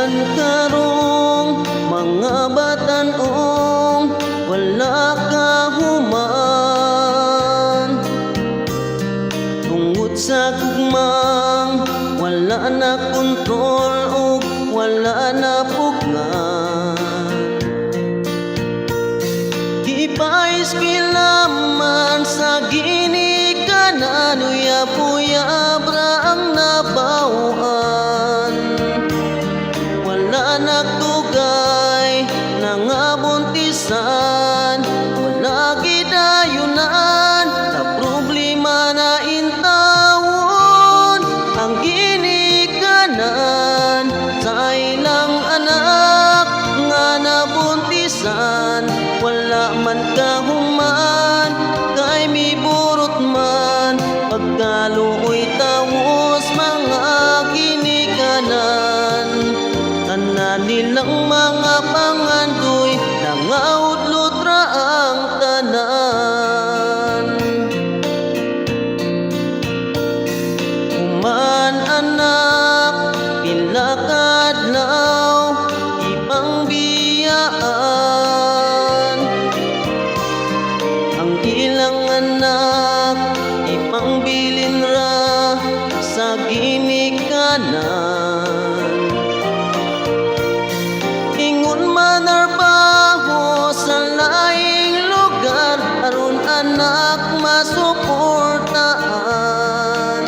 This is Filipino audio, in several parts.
man karong mga batan-ong wala ka human, tungod sa gugmang wala na kontrol o wala na pugnan. Ipaispilaman sa ginikanan uyab-uyabra ang nabawaan, wala nagtugay nangabuntisan, wala gidayunan sa problema na intawon. Ang ginikanan sa ilang anak nga nabuntisan, wala man kahuman kay miburot man pagkaluoy tawos mga ginikanan. Tanan nilang mga pangandoy nangaudlot ra ang tanan. Human anak pila kadlaw ibang biyaan, ang ilang anak ipangbilin ra sa ginikanan. Ingon manarbaho sa laing lugar aron anak masuportaan,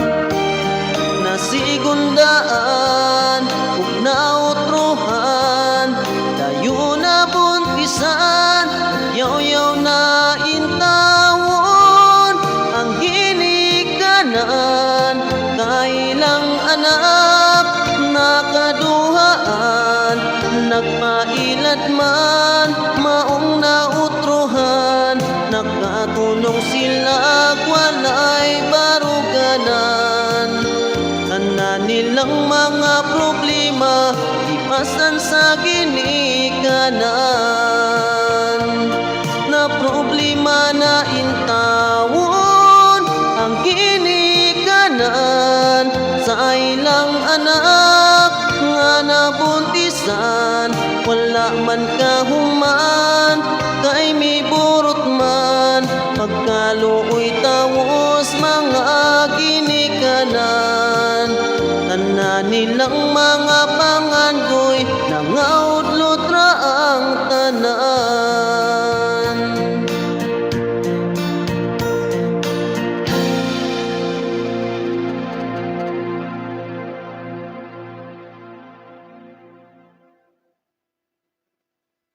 nasigundaan ug nautrohan, dayo na buntisan, yaw-yaw na intawon. Ang ginikanan kailang anak nakaduhaan, nagpailad man maong nautrohan, nakatulong sila walay baruganan. Tanan nilang mga problema ipasan sa ginikanan, na problema na intawon. Ang ginikanan sa ilang anak nga nabuntisan, wala man kahuman kay miburot man pagkaluoy tawos mga ginikanan. Tanan nilang mga